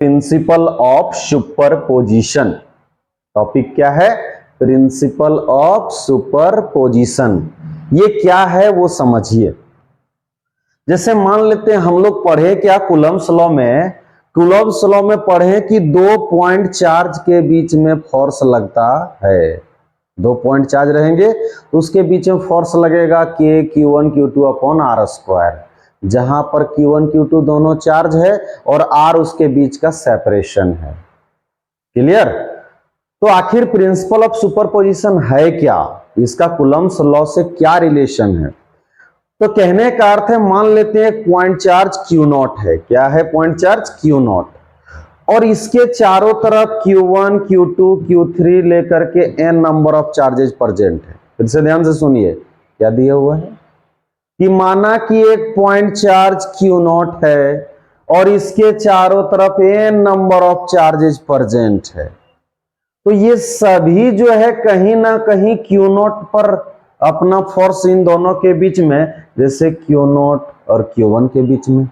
Principle of superposition. Topic क्या है? Principle of superposition. ये क्या है वो समझिए। जैसे मान लेते हैं हम लोग पढ़े क्या कूलम्ब्स लॉ में, कूलम्ब्स लॉ में पढ़े कि 2 पॉइंट चार्ज के बीच में फोर्स लगता है। 2 पॉइंट चार्ज रहेंगे तो उसके बीच में फोर्स लगेगा K Q1 Q2 upon R square, जहां पर Q1 Q2 दोनों चार्ज है और R उसके बीच का सेपरेशन है। क्लियर? तो आखिर प्रिंसिपल ऑफ सुपरपोजिशन है क्या, इसका कूलम्ब्स लॉ से क्या रिलेशन है? तो कहने का अर्थ है, मान लेते हैं पॉइंट चार्ज Q0 है। क्या है? पॉइंट चार्ज Q0 और इसके चारों तरफ Q1 Q2 Q3 लेकर के n number of charges present है। फिर से ध्यान से सुनिए क्या दिया हुआ है कि माना कि एक पॉइंट चार्ज Q0 है और इसके चारों तरफ n number of charges present है, तो ये सभी जो है कहीं ना कहीं Q0 पर अपना फोर्स इन दोनों के बीच में, जैसे Q0 और Q1 के बीच में,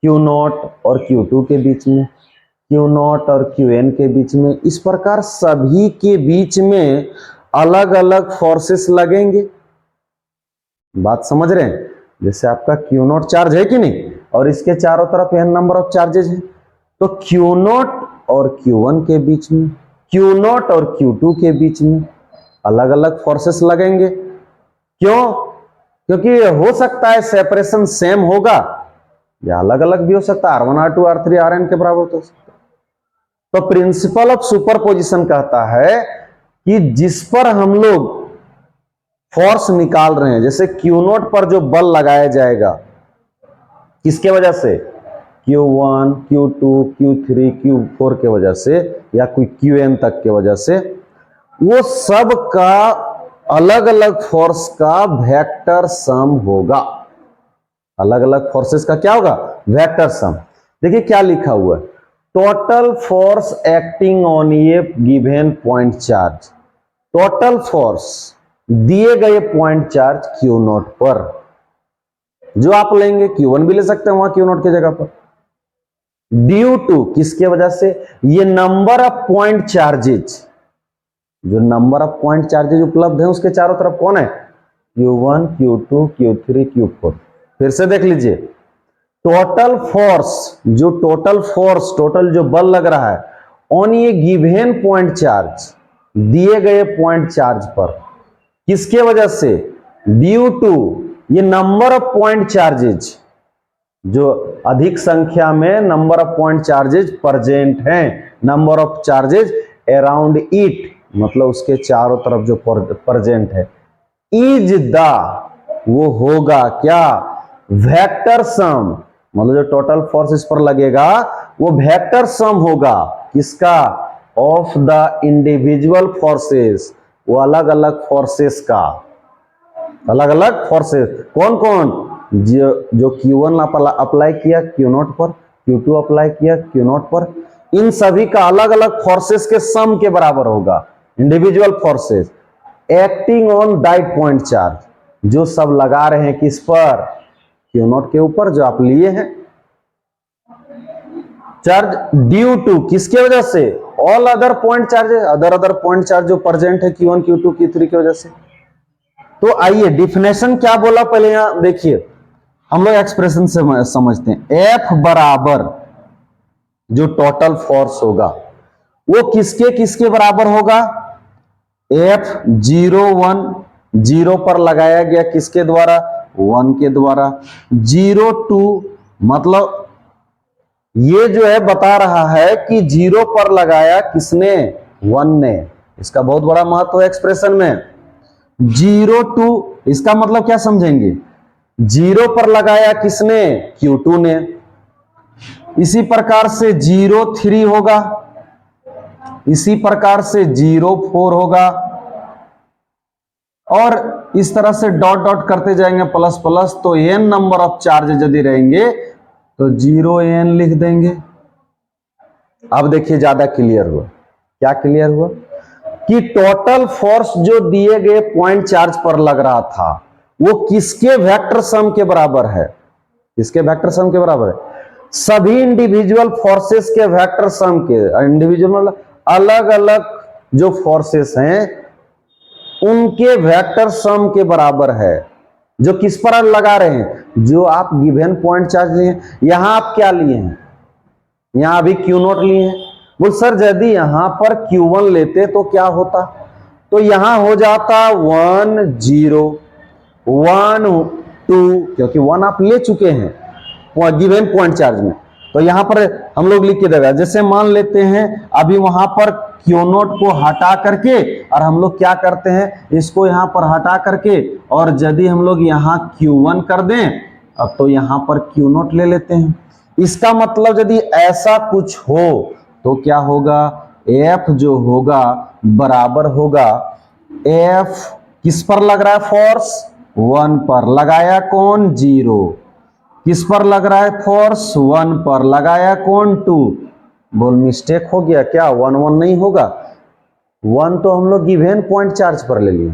Q0 और Q2 के बीच में, Q0 और Qn के बीच में, इस प्रकार सभी के बीच में अलग अलग फोर्सेस लगेंगे। बात समझ रहे हैं? जैसे आपका Q0 चार्ज है कि नहीं और इसके चारों तरफ n नंबर ऑफ चार्जेस है, तो Q0 और Q1 के बीच में, Q0 और Q2 के बीच में अलग अलग फोर्सेस लगेंगे। क्यों? क्योंकि हो सकता है सेपरेशन सेम होगा या अलग अलग भी हो सकता है, R1 R2 R3 Rn के बराबर हो सकता है। तो प्रिंसिपल ऑफ सुपरपोजिशन कहता है कि जिस पर हम लोग फोर्स निकाल रहे हैं, जैसे Q0 पर जो बल लगाया जाएगा किसके वजह से, Q1 Q2 Q3 Q4 के वजह से या कोई Qn तक के वजह से, वो सब का अलग अलग फोर्स का वेक्टर सम होगा। अलग अलग फोर्सेस का क्या होगा? Vector sum. देखिए क्या लिखा हुआ है, total force acting on A given point charge. Total force दिए गए पॉइंट चार्ज Q0 पर, जो आप लेंगे Q1 भी ले सकते हैं वहां Q0 की जगह पर, ड्यू टू किसके वजह से, ये नंबर ऑफ पॉइंट चार्जेज, जो नंबर ऑफ पॉइंट चार्जेज उपलब्ध है उसके चारों तरफ कौन है, Q1 Q2 Q3 Q4। फिर से देख लीजिए, टोटल फोर्स, जो टोटल फोर्स, टोटल जो बल लग रहा है ऑन ये गिवन पॉइंट चार्ज, दिए गए पॉइंट चार्ज पर, किसके वजह से, ड्यू टू ये नंबर ऑफ पॉइंट चार्जेज, जो अधिक संख्या में number of point charges present हैं, number of charges around it, मतलब उसके चारों तरफ जो प्रेजेंट है, इज द, वो होगा क्या, वेक्टर सम, मतलब जो टोटल फोर्स इस पर लगेगा वो वेक्टर सम होगा किसका, ऑफ द इंडिविजुअल फोर्सेस, वो अलग अलग फोर्सेस का, अलग अलग फोर्सेस कौन कौन, जो Q1 अप्लाई किया Q0 पर, Q2 अप्लाई किया Q0 पर, इन सभी का अलग अलग फोर्सेस के सम के बराबर होगा। Individual forces acting on that point charge, जो सब लगा रहे हैं किस पर, Q0 के ऊपर, जो आप लिए हैं चार्ज, ड्यू टू किसके वजह से, all other point charges, other point charge जो प्रेजेंट है Q1 Q2 Q3 की वजह से। तो आइए डिफिनेशन क्या बोला पहले यहां देखिए, हम लोग एक्सप्रेशन से समझते हैं। F बराबर जो टोटल फोर्स होगा वो किसके किसके बराबर होगा, F 0 1, 0 पर लगाया गया किसके द्वारा, 1 के द्वारा, 0 2, मतलब ये जो है बता रहा है कि 0 पर लगाया किसने, 1 ने, इसका बहुत बड़ा महत्व है एक्सप्रेशन में। 0 2, इसका मतलब क्या समझेंगे, 0 पर लगाया किसने, Q2 ने। इसी प्रकार से 0 3 होगा, इसी प्रकार से 0 4 होगा, और इस तरह से डॉट डॉट करते जाएंगे प्लस प्लस, तो n नंबर ऑफ चार्ज यदि रहेंगे तो 0n लिख देंगे। अब देखिए ज्यादा क्लियर हुआ, क्या क्लियर हुआ कि टोटल फोर्स जो दिए गए पॉइंट चार्ज पर लग रहा था वो किसके वेक्टर सम के बराबर है, किसके वेक्टर सम के बराबर है, सभी इंडिविजुअल फोर्सेस के वेक्टर सम के, इंडिविजुअल अलग अलग जो फोर्सेस हैं उनके वेक्टर सम के बराबर है। जो किस पर लगा रहे हैं, जो आप गिवन पॉइंट चार्ज लिए हैं। यहां आप क्या लिए हैं, यहां अभी Q0 लिए हैं। बोल सर यदि यहां पर Q1 लेते तो क्या होता, तो यहां हो जाता 1 0 1 2, क्योंकि 1 आप ले चुके हैं गिवन पॉइंट चार्ज में, तो यहां पर हम लोग लिख के देगा। जैसे मान लेते हैं अभी वहां पर Q0 को हटा करके, और हम लोग क्या करते हैं, इसको यहां पर हटा करके, और यदि हम लोग यहां Q1 कर दें, अब तो यहां पर Q0 ले लेते हैं। इसका मतलब यदि ऐसा कुछ हो तो क्या होगा, F जो होगा बराबर होगा, F किस पर लग रहा है फोर्स, 1 पर, लगाया कौन 0, किस पर लग रहा है फोर्स 1 पर, लगाया कौन 2। बोल मिस्टेक हो गया क्या, 1 1 नहीं होगा, 1 तो हम लोग गिवन पॉइंट चार्ज पर ले लिए।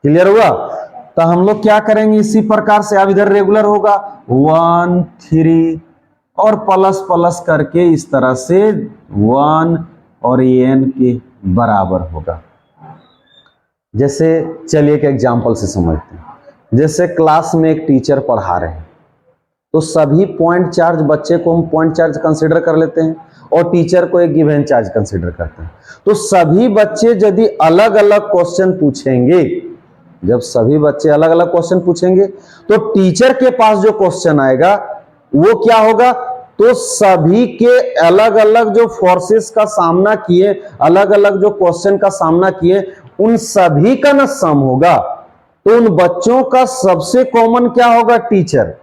क्लियर हुआ, तो हम लोग क्या करेंगे इसी प्रकार से, अब इधर रेगुलर होगा 1 3 और प्लस प्लस करके इस तरह से 1 और n के बराबर होगा। जैसे चलिए एक एग्जांपल से समझते हैं। जैसे क्लास में एक टीचर पढ़ा रहे हैं, तो सभी पॉइंट चार्ज बच्चे को हम पॉइंट चार्ज कंसीडर कर लेते हैं और टीचर को एक गिवन चार्ज कंसीडर करते हैं। तो सभी बच्चे यदि अलग अलग क्वेश्चन पूछेंगे, जब सभी बच्चे अलग अलग क्वेश्चन पूछेंगे तो टीचर के पास जो क्वेश्चन आएगा वो क्या होगा, तो सभी के अलग अलग जो फोर्सेस का सामना किए, अलग अलग जो क्वेश्चन का सामना किए, उन सभी का न सम होगा। तो उन बच्चों का सबसे कॉमन क्या होगा, टीचर।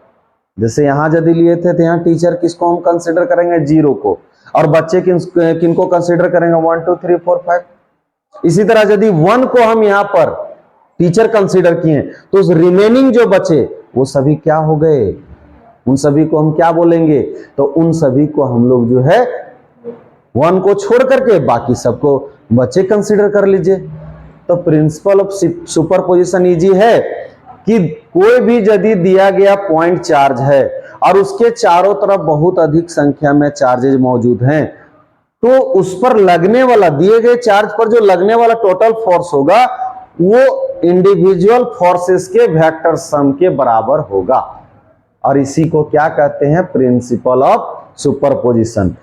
जैसे यहां यदि लिए थे तो यहां टीचर किसको हम कंसीडर करेंगे, 0 को, और बच्चे किनको कंसीडर करेंगे, 1 2 3 4 5। इसी तरह यदि 1 को हम यहां पर टीचर कंसीडर किए तो रिमेनिंग जो बचे वो सभी क्या हो गए, उन सभी को हम क्या बोलेंगे, तो उन सभी को हम लोग जो है 1 को छोड़ करके बाकी सबको बच्चे कंसीडर कर लीजिए। तो प्रिंसिपल ऑफ सुपरपोजिशन इजी है कि कोई भी यदि दिया गया पॉइंट चार्ज है और उसके चारों तरफ बहुत अधिक संख्या में चार्जेज मौजूद हैं, तो उस पर लगने वाला, दिए गए चार्ज पर जो लगने वाला टोटल फोर्स होगा वो इंडिविजुअल फोर्सेस के वेक्टर सम के बराबर होगा। और इसी को क्या कहते हैं, प्रिंसिपल ऑफ सुपरपोजिशन।